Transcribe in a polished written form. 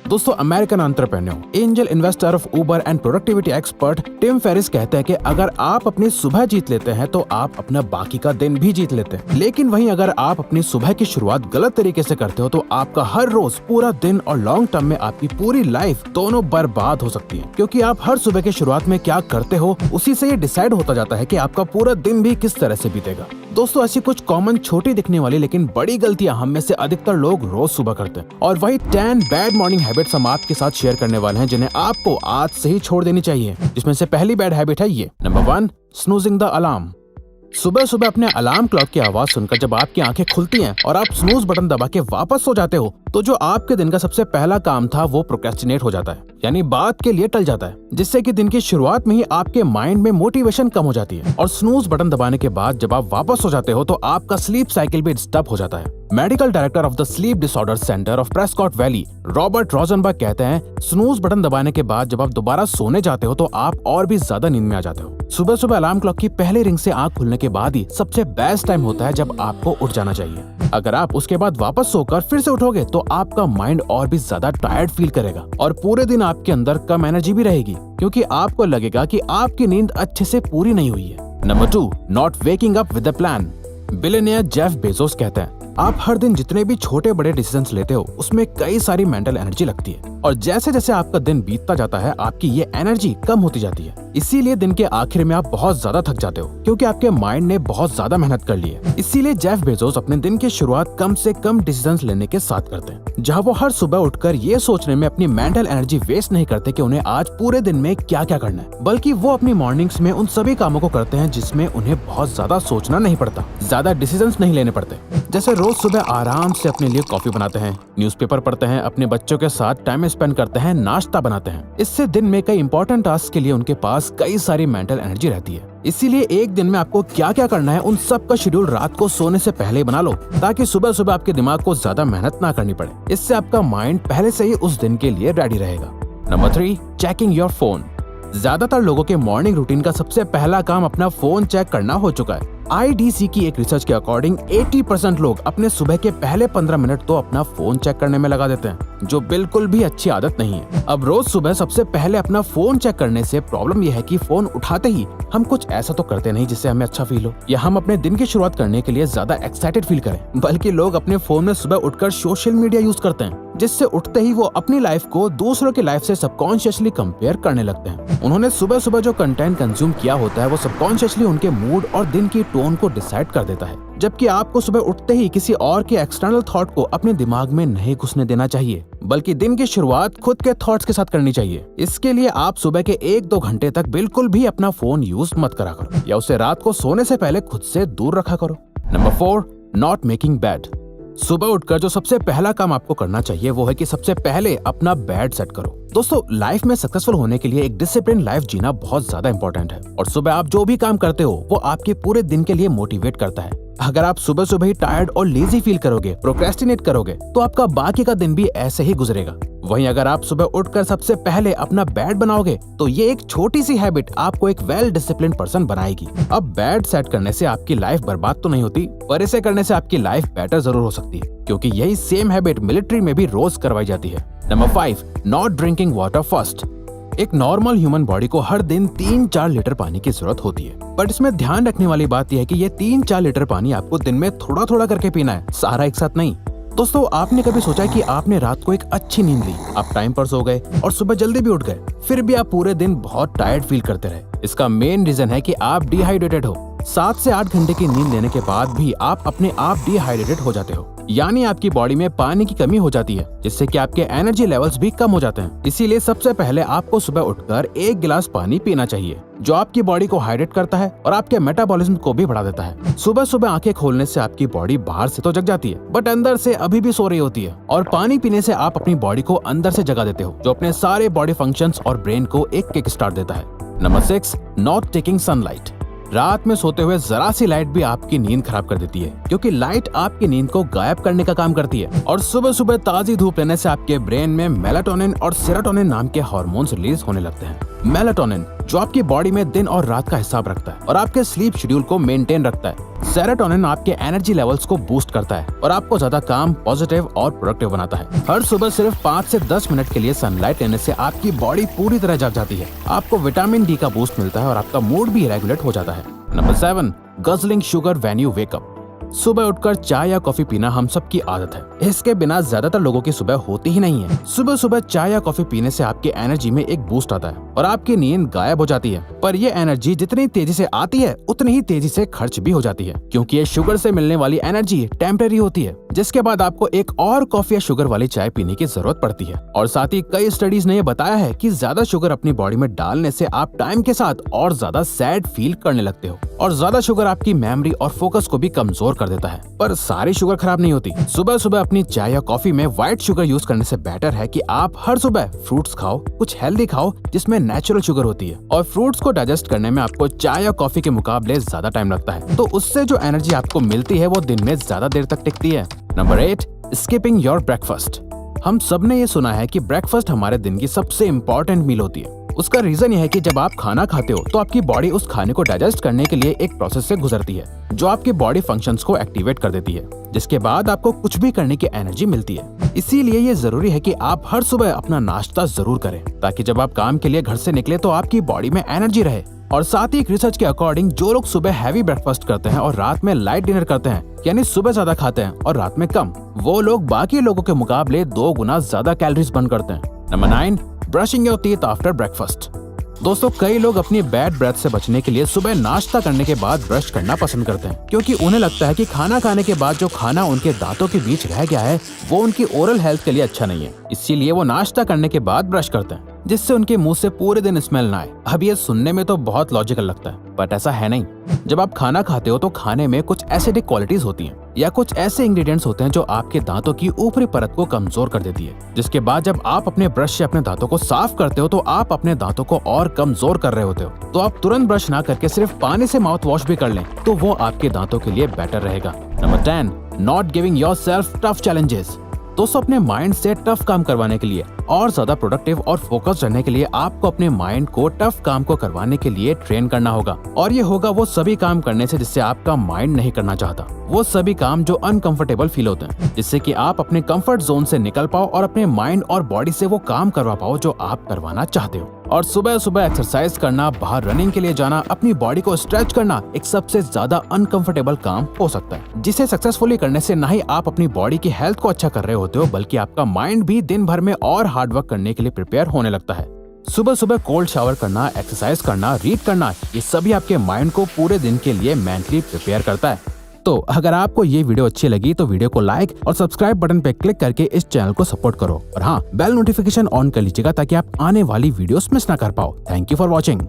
दोस्तों, American entrepreneur, angel investor of Uber and productivity expert Tim Ferriss कहते हैं कि अगर आप अपनी सुबह जीत लेते हैं तो आप अपना बाकी का दिन भी जीत लेते हैं। लेकिन वहीं अगर आप अपनी सुबह की शुरुआत गलत तरीके से करते हो तो आपका हर रोज, पूरा दिन और लॉन्ग टर्म में आपकी पूरी लाइफ दोनों बर्बाद हो सकती है। क्योंकि आप हर सुबह की शुरुआत में क्या करते हो उसी से ये डिसाइड होता जाता है कि आपका पूरा दिन भी किस तरह से बीतेगा। दोस्तों, ऐसी कुछ कॉमन छोटी दिखने वाली लेकिन बड़ी गलतियां हम में से अधिकतर लोग रोज सुबह करते हैं, और वही 10 बैड मॉर्निंग हैबिट्स हम आपके साथ शेयर करने वाले हैं जिन्हें आपको आज से ही छोड़ देनी चाहिए। जिसमें से पहली बैड हैबिट है ये। Number 1, snoozing the alarm. सुबह सुबह अपने अलार्म क्लॉक की आवाज सुनकर जब आपकी आंखें खुलती हैं और आप स्नूज बटन दबा के वापस सो जाते हो तो जो आपके दिन का सबसे पहला काम था वो प्रोक्रेस्टिनेट हो जाता है, यानी बात के लिए टल जाता है, जिससे कि दिन की शुरुआत में ही आपके माइंड में मोटिवेशन कम हो जाती है। और स्नूज बटन दबाने के बाद जब आप वापस सो जाते हो तो आपका स्लीप साइकिल भी डिस्टर्ब हो जाता है। Medical director of the sleep disorder centre of Prescott valley, Robert Rosenberg कहते हैं, स्नूज बटन दबाने के बाद जब आप दोबारा सोने जाते हो तो आप और भी ज्यादा नींद में आ जाते हो। सुबह सुबह अलार्म क्लॉक की पहले रिंग से आंख खुलने के बाद ही सबसे बेस्ट टाइम होता है जब आपको उठ जाना चाहिए। अगर आप उसके बाद वापस सोकर फिर से उठोगे तो आपका माइंड और भी ज्यादा टायर्ड फील करेगा और पूरे दिन आपके अंदर कम एनर्जी भी रहेगी, क्योंकि आपको लगेगा कि आपकी नींद अच्छे से पूरी नहीं हुई है। Number 2, not waking up with a plan. Billionaire Jeff Bezos कहते हैं, आप हर दिन जितने भी छोटे बड़े डिसीजंस लेते हो उसमें कई सारी मेंटल एनर्जी लगती है, और जैसे जैसे आपका दिन बीतता जाता है आपकी ये एनर्जी कम होती जाती है। इसीलिए दिन के आखिर में आप बहुत ज्यादा थक जाते हो, क्योंकि आपके माइंड ने बहुत ज्यादा मेहनत कर ली है। इसीलिए जेफ बेजोस अपने दिन की शुरुआत कम से कम डिसीजंस लेने के साथ करते हैं, जहाँ वो हर सुबह उठकर ये सोचने में अपनी मेंटल एनर्जी वेस्ट नहीं करते कि उन्हें आज पूरे दिन में क्या क्या करना है, बल्कि वो अपनी मॉर्निंग्स में उन सभी कामों को करते हैं जिसमें उन्हें बहुत ज्यादा सोचना नहीं पड़ता, ज्यादा डिसीजंस नहीं लेने पड़ते। जैसे रोज सुबह आराम से अपने लिए कॉफी बनाते हैं, न्यूज़पेपर पढ़ते हैं, अपने बच्चों के साथ टाइम स्पेंड करते हैं, नाश्ता बनाते हैं। इससे दिन में कई इंपॉर्टेंट टास्क के लिए उनके पास कई सारी मेंटल एनर्जी रहती है। इसीलिए एक दिन में आपको क्या क्या करना है उन सब का शेड्यूल रात को सोने से पहले ही बना लो, ताकि सुबह सुबह आपके दिमाग को ज्यादा मेहनत ना करनी पड़े। इससे आपका माइंड पहले से ही उस दिन के लिए रेडी रहेगा। Number 3, checking your phone. ज्यादातर लोगों के मॉर्निंग रूटीन का सबसे पहला काम अपना फोन चेक करना हो चुका है। IDC की एक रिसर्च के अकॉर्डिंग 80% लोग अपने सुबह के पहले 15 मिनट तो अपना फोन चेक करने में लगा देते हैं, जो बिल्कुल भी अच्छी आदत नहीं है। अब रोज सुबह सबसे पहले अपना फोन चेक करने से प्रॉब्लम यह है कि फोन उठाते ही हम कुछ ऐसा तो करते नहीं जिससे हमें अच्छा फील हो या हम अपने दिन की शुरुआत करने के लिए ज्यादा एक्साइटेड फील करें, बल्कि लोग अपने फोन में सुबह उठकर सोशल मीडिया यूज करते हैं, जिससे उठते ही वो अपनी लाइफ को दूसरों की लाइफ से सबकॉन्शियसली कंपेयर करने लगते हैं। उन्होंने सुबह सुबह जो कंटेंट कंज्यूम किया होता है वो सबकॉन्शियसली उनके मूड और दिन की टोन को डिसाइड कर देता है, जबकि आपको सुबह उठते ही किसी और के एक्सटर्नल थॉट को अपने दिमाग में नहीं घुसने देना चाहिए, बल्कि दिन की शुरुआत खुद के थॉट्स के साथ करनी चाहिए। इसके लिए आप सुबह के 1-2 घंटे तक बिल्कुल भी अपना फोन यूज मत करा करो या उसे रात को सोने से पहले खुद से दूर रखा करो। Number 4, not making bed. सुबह उठकर जो सबसे पहला काम आपको करना चाहिए वो है कि सबसे पहले अपना बेड सेट करो। दोस्तों, लाइफ में सक्सेसफुल होने के लिए एक डिसिप्लिन लाइफ जीना बहुत ज्यादा इंपॉर्टेंट है, और सुबह आप जो भी काम करते हो वो आपके पूरे दिन के लिए मोटिवेट करता है। अगर आप सुबह सुबह ही टायर्ड और लेजी फील करोगे, प्रोक्रेस्टिनेट करोगे, तो आपका बाकी का दिन भी ऐसे ही गुजरेगा। वहीं अगर आप सुबह उठकर सबसे पहले अपना बेड बनाओगे तो ये एक छोटी सी हैबिट आपको एक वेल डिसिप्लिन पर्सन बनाएगी। अब बेड सेट करने से आपकी लाइफ बर्बाद तो नहीं होती, पर इसे करने से आपकी लाइफ बेटर जरूर हो सकती है, क्योंकि यही सेम हैबिट मिलिट्री में भी रोज करवाई जाती है। Number 5, not drinking water first. एक नॉर्मल ह्यूमन बॉडी को हर दिन 3-4 लीटर पानी की जरूरत होती है, बट इसमें ध्यान रखने वाली बात यह है कि ये 3-4 लीटर पानी आपको दिन में थोड़ा थोड़ा करके पीना है, सारा एक साथ नहीं। दोस्तों, आपने कभी सोचा कि आपने रात को एक अच्छी नींद ली, आप टाइम पर सो गए और सुबह जल्दी भी उठ गए, फिर भी आप पूरे दिन बहुत टायर्ड फील करते रहे? इसका मेन रीजन है कि आप डिहाइड्रेटेड हो। 7 से 8 घंटे की नींद लेने के बाद भी आप अपने आप डिहाइड्रेटेड हो जाते हो, यानी आपकी बॉडी में पानी की कमी हो जाती है, जिससे कि आपके एनर्जी लेवल्स भी कम हो जाते हैं। इसीलिए सबसे पहले आपको सुबह उठकर 1 गिलास पानी पीना चाहिए, जो आपकी बॉडी को हाइड्रेट करता है और आपके मेटाबॉलिज्म को भी बढ़ा देता है। सुबह सुबह आंखें खोलने से आपकी बॉडी बाहर से तो जग जाती है, बट अंदर से अभी भी सो रही होती है, और पानी पीने से आप अपनी बॉडी को अंदर से जगा देते हो, जो अपने सारे बॉडी फंक्शंस और ब्रेन को एक किक स्टार्ट देता है। Number 6, not taking sunlight. रात में सोते हुए जरा सी लाइट भी आपकी नींद खराब कर देती है, क्योंकि लाइट आपकी नींद को गायब करने का काम करती है, और सुबह सुबह ताजी धूप लेने से आपके ब्रेन में मेलाटोनिन और सेरोटोनिन नाम के हार्मोन्स रिलीज होने लगते हैं, मेलाटोनिन, जो आपकी बॉडी में दिन और रात का हिसाब रखता है और आपके स्लीप शेड्यूल को मेंटेन रखता है। सेरोटोनिन आपके एनर्जी लेवल्स को बूस्ट करता है और आपको ज्यादा काम, पॉजिटिव और प्रोडक्टिव बनाता है। हर सुबह सिर्फ 5 से 10 मिनट के लिए सनलाइट लेने से आपकी बॉडी पूरी तरह जाग जाती है। आपको विटामिन डी का बूस्ट मिलता है और आपका मूड भी रेगुलेट हो जाता है। Number 7, guzzling sugar when you wake up. सुबह उठकर चाय या कॉफी पीना हम सबकी आदत है। इसके बिना ज्यादातर लोगों की सुबह होती ही नहीं है। सुबह सुबह चाय या कॉफी पीने से आपकी एनर्जी में एक बूस्ट आता है और आपकी नींद गायब हो जाती है। पर ये एनर्जी जितनी तेजी से आती है उतनी ही तेजी से खर्च भी हो जाती है, क्योंकि ये शुगर से मिलने वाली एनर्जी टेम्परेरी होती है, जिसके बाद आपको एक और कॉफी या शुगर वाली चाय पीने की जरूरत पड़ती है। और साथ ही कई स्टडीज ने ये बताया है कि ज्यादा शुगर अपनी बॉडी में डालने से आप टाइम के साथ और ज्यादा सैड फील करने लगते हो और ज्यादा शुगर आपकी मेमोरी और फोकस को भी कमजोर कर देता है। पर सारी शुगर खराब नहीं होती। सुबह सुबह अपनी चाय या कॉफी में व्हाइट शुगर यूज करने से बेटर है कि आप हर सुबह फ्रूट्स खाओ, कुछ हेल्दी खाओ जिसमें नेचुरल शुगर होती है। और फ्रूट्स को डाइजेस्ट करने में आपको चाय या कॉफी के मुकाबले ज्यादा टाइम लगता है, तो उससे जो एनर्जी आपको मिलती है वो दिन में ज्यादा देर तक टिकती है। Number 8, skipping your breakfast. हम सब ने ये सुना है कि ब्रेकफास्ट हमारे दिन की सबसे इम्पोर्टेंट मील होती है। उसका रीजन ये है कि जब आप खाना खाते हो तो आपकी बॉडी उस खाने को डाइजेस्ट करने के लिए एक प्रोसेस से गुजरती है, जो आपकी बॉडी फंक्शंस को एक्टिवेट कर देती है, जिसके बाद आपको कुछ भी करने की एनर्जी मिलती है। इसीलिए ये जरूरी है कि आप हर सुबह अपना नाश्ता जरूर करें, ताकि जब आप काम के लिए घर से निकले तो आपकी बॉडी में एनर्जी रहे। और साथ ही एक रिसर्च के अकॉर्डिंग जो लोग सुबह हैवी ब्रेकफास्ट करते हैं और रात में लाइट डिनर करते हैं, यानी सुबह ज्यादा खाते हैं और रात में कम, वो लोग बाकी लोगों के मुकाबले 2 गुना ज्यादा कैलोरीज बर्न करते हैं। Number 9, brushing your teeth after breakfast. दोस्तों, कई लोग अपनी बैड ब्रेथ से बचने के लिए सुबह नाश्ता करने के बाद ब्रश करना पसंद करते हैं, क्योंकि उन्हें लगता है कि खाना खाने के बाद जो खाना उनके दांतों के बीच रह गया है वो उनकी ओरल हेल्थ के लिए अच्छा नहीं है। इसीलिए वो नाश्ता करने के बाद ब्रश करते हैं, जिससे उनके मुंह से पूरे दिन स्मेल ना आए। अब ये सुनने में तो बहुत लॉजिकल लगता है, बट ऐसा है नहीं। जब आप खाना खाते हो तो खाने में कुछ एसिडिक क्वालिटीज होती हैं या कुछ ऐसे इंग्रेडिएंट्स होते हैं जो आपके दांतों की ऊपरी परत को कमजोर कर देती है, जिसके बाद जब आप अपने ब्रश से अपने दांतों को साफ करते हो तो आप अपने दांतों को और कमजोर कर रहे होते हो। तो आप तुरंत ब्रश ना करके सिर्फ पानी से माउथ वॉश भी कर लें तो वो आपके दांतों के लिए बेटर रहेगा। Number 10, not giving yourself tough challenges. दोस्तों, अपने माइंड से टफ काम करवाने के लिए और ज्यादा प्रोडक्टिव और फोकस रहने के लिए आपको अपने माइंड को टफ काम को करवाने के लिए ट्रेन करना होगा। और ये होगा वो सभी काम करने से जिससे आपका माइंड नहीं करना चाहता, वो सभी काम जो अनकंफर्टेबल फील होते हैं, जिससे कि आप अपने कंफर्ट जोन से निकल पाओ और अपने माइंड और बॉडी से वो काम करवा पाओ जो आप करवाना चाहते हो। और सुबह सुबह एक्सरसाइज करना, बाहर रनिंग के लिए जाना, अपनी बॉडी को स्ट्रेच करना एक सबसे ज्यादा अनकंफर्टेबल काम हो सकता है, जिसे सक्सेसफुली करने से न ही आप अपनी बॉडी की हेल्थ को अच्छा कर रहे होते हो, बल्कि आपका माइंड भी दिन भर में और हार्ड वर्क करने के लिए प्रिपेयर होने लगता है। सुबह सुबह कोल्ड शावर करना, एक्सरसाइज करना, रीड करना, ये सभी आपके माइंड को पूरे दिन के लिए मेंटली प्रिपेयर करता है। तो अगर आपको ये वीडियो अच्छी लगी तो वीडियो को लाइक और सब्सक्राइब बटन पे क्लिक करके इस चैनल को सपोर्ट करो और हाँ, बेल नोटिफिकेशन ऑन कर लीजिएगा ताकि आप आने वाली वीडियोस मिस ना कर पाओ। Thank you for watching.